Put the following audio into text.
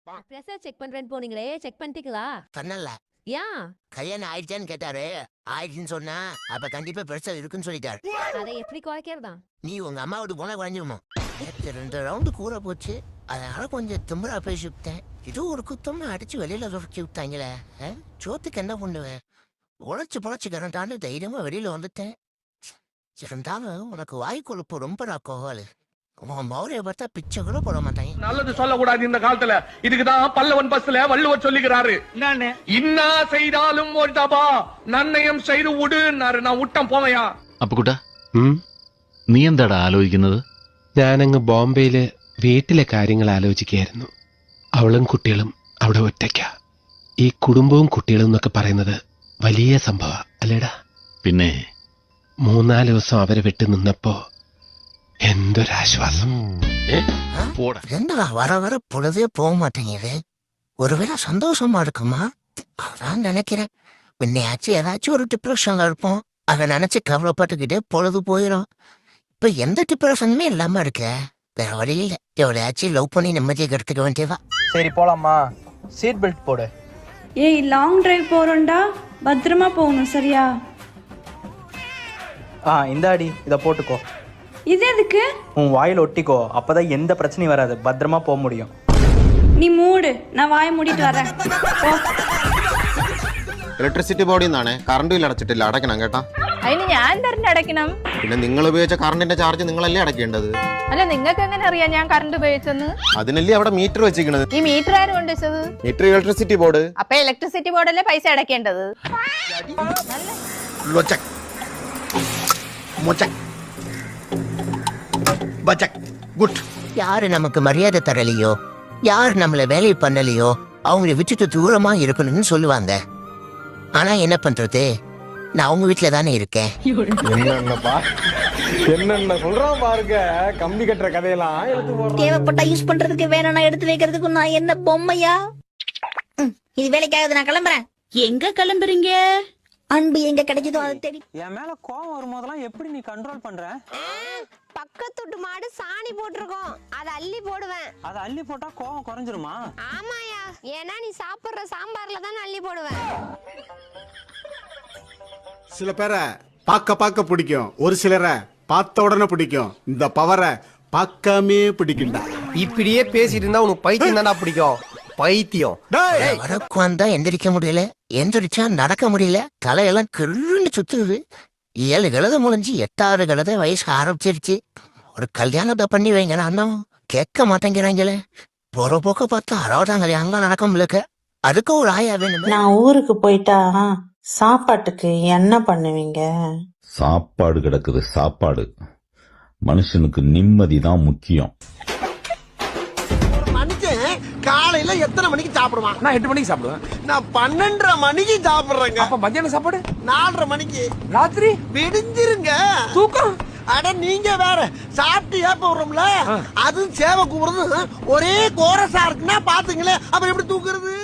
Pressure check பண்றேன்னு போனீங்களே, check பண்ணிட்டீங்களா? பண்ணல. ஏன்? கல்யாணம் ஆயிடுச்சான்னு கேட்டாரு. ஆயிடுச்சுன்னு சொன்னா அப்ப கண்டிப்பா பிரஷர் இருக்குன்னு சொல்லிட்டாரு. அதை எப்படி குறைக்கிறதா? நீ உங்க அம்மா வீட்டு போனா குறைஞ்சிருமா? 2 ரவுண்டு கூற போச்சு. அதனால கொஞ்சம் திமிரா பேசி விட்டேன். இது ஒரு குத்தம்னு அடிச்சு வெளியில துரச்சி விட்டாங்களே. சோத்துக்கு என்ன பண்ணுவேன்? உழைச்சு பொழைச்சிக்கிறேன்டான்னு தைரியமா வெளியில வந்துட்டேன். இருந்தாலும் உனக்கு வாய் கொழுப்பு ரொம்ப நான் கோவாலு. உன் மௌரிய பார்த்தா பிச்சை கூட போட மாட்டாங்க. நல்லது சொல்லக்கூடாது இந்த காலத்துல. இதுக்குதான் பல்லவன் பஸ்ல வள்ளுவர் சொல்லிக்கிறாரு, இன்னா செய்தாலும் ஒரு தபா நன்னயம் செய்து விடுன்னாரு. நான் விட்டம் போவையா. അപ്പുകുട്ടാ, നീ എന്താടാ ആലോചിക്കുന്നത്? ഞാനങ്ങ് ബോംബെയില് വീട്ടിലെ കാര്യങ്ങൾ ആലോചിക്കുകയായിരുന്നു. അവളും കുട്ടികളും അവിടെ ഒറ്റയ്ക്കാ. ഈ കുടുംബവും കുട്ടികളും എന്നൊക്കെ പറയുന്നത് വലിയ സംഭവ അല്ലേടാ? പിന്നെ 3-4 ദിവസം അവരെ വിട്ടു നിന്നപ്പോ എന്തൊരാശ്വാസം. என்னடா வர வர பொழுதே போக மாட்டேங்குது. ஒருவேளை சந்தோஷமா இருக்குமா? அதான் நினைக்கிறேன். முன்னையாச்சும் ஏதாச்சும் ஒரு டிப்ரெஷன்ல இருப்போம். அதை நினைச்சு கவலைப்பட்டுக்கிட்டே பொழுது போயிடும். இப்ப எந்த டிப்ரெஷனுமே இல்லாம இருக்க. வேற வழி இல்லை. எவ்வளையாச்சும் லவ் பண்ணி நிம்மதியை கெடுத்துக்க வேண்டியதா. சரி போலாமா? சீட் பெல்ட் போடு. ஏய், லாங் டிரைவ் போறோம்டா, பத்திரமா போகணும் சரியா? இந்தாடி இத போட்டுக்கோ. இது எதுக்கு? உன் வாயில ஒட்டிக்கோ, அப்பதான் எந்த பிரச்சனையும் வராது, பத்திரமா போக முடியும். நீ மூடு, நான் வாயை மூடிட்டு வரேன். ഇലക്ട്രിസിറ്റി ബോർഡിൽ നിന്നാണ്. കറണ്ട് ബിൽ അടച്ചിട്ടില്ല, അടയ്ക്കണം കേട്ടാ. അതിന് ഞാൻ തന്നെ അടയ്ക്കണം. പിന്നെ നിങ്ങൾ ഉപയോഗിച്ച കറണ്ടിന്റെ ചാർജ് നിങ്ങളല്ലേ അടയ്ക്കേണ്ടത്. അല്ല, നിങ്ങൾക്ക് എങ്ങനെ അറിയാം ഞാൻ കറണ്ട് ഉപയോഗിച്ചെന്ന്? അതിനല്ലേ അവിടെ മീറ്റർ വെച്ചിരിക്കണത്. ഈ മീറ്റർ ആരും കൊണ്ടുവച്ചത്? Meter electricity board. അപ്പൊ ഇലക്ട്രിസിറ്റി ബോർഡല്ലേ പൈസ അടയ്ക്കേണ്ടത്. யாரு நமக்கு மரியாதை தரலையோ, யார் நம்மள வேலை பண்ணலையோ அவங்களை விட்டுட்டு தூரமா இருக்கணும்னு சொல்லுவாங்க. ஆனா என்ன பண்றது, நான் அவங்க வீட்டுல தானே இருக்கேன். என்னென்ன சொல்றான் பாருங்க, கம்பி கட்டுற கதையெல்லாம் எடுத்து போறோம். தேவைப்பட்டா யூஸ் பண்றதுக்கு, வேணும்னா எடுத்து வைக்கிறதுக்கு நான் என்ன பொம்மையா? இது வேலைக்காவது நான் கிளம்புறேன். எங்க கிளம்புறீங்க? அன்பு எங்க கிடைச்சதோ அது தெரியும். என் மேல கோவம் வரும்போதெல்லாம் எப்படி நீ கண்ட்ரோல் பண்ற? பக்கத்து மாடு சாணி போட்டிருக்கோம், அதை அள்ளி போடுவேன். அதை அள்ளி போட்டா கோவம் குறைஞ்சிருமா? ஆமாயா, ஏன்னா நீ சாப்பிடுற சாம்பார்ல தான் அள்ளி போடுவேன். சில பேரை பார்க்க பிடிக்கும், ஒரு சிலரை பார்த்த உடனே பிடிக்கும். இந்த பவரை பார்க்காமே பிடிக்கும்டா. இப்படியே பேசிட்டு இருந்தா உனக்கு பைத்தியம் தானே பிடிக்கும். பைத்தியம். உட்காந்தா எந்திரிக்க முடியல, எந்திரிச்சா நடக்க முடியல, தலையெல்லாம் கிருன்னு சுத்துது. 7 கழுதை முடிஞ்சு 8-6 கழுதை வயசு ஆரம்பிச்சிருச்சு. ஒரு கல்யாணத்தை பண்ணி வைங்க, அண்ணன் கேட்க மாட்டேங்கிறாங்களே. போற போக்க பார்த்தா 60ஆம் கல்யாணம் நடக்க முடியல. அதுக்கு ஒரு ஆயா வேணும். நான் ஊருக்கு போயிட்டா சாப்பாட்டுக்கு என்ன பண்ணுவீங்க? சாப்பாடு கிடக்குது, சாப்பாடு. மனுஷனுக்கு நிம்மதி தான் முக்கியம். காலையில எத்தனை மணிக்கு சாப்பிடுவான்? நான் 8 மணிக்கு சாப்பிடுவேன். நான் 12:30 மணிக்கு சாப்பிடுறேங்க. அப்ப மத்தியானம் சாப்பாடு 4:30 மணிக்கு. ராத்திரி விடிஞ்சிருங்க தூக்கம். அட நீங்க வேற, சாப்பிட்டு ஏப்ப விடுறோம்ல, அதுவும் சேவை கூப்பிடுறது ஒரே கோரசா இருக்குன்னா பாத்துங்களேன், அப்புறம் எப்படி தூக்குறது?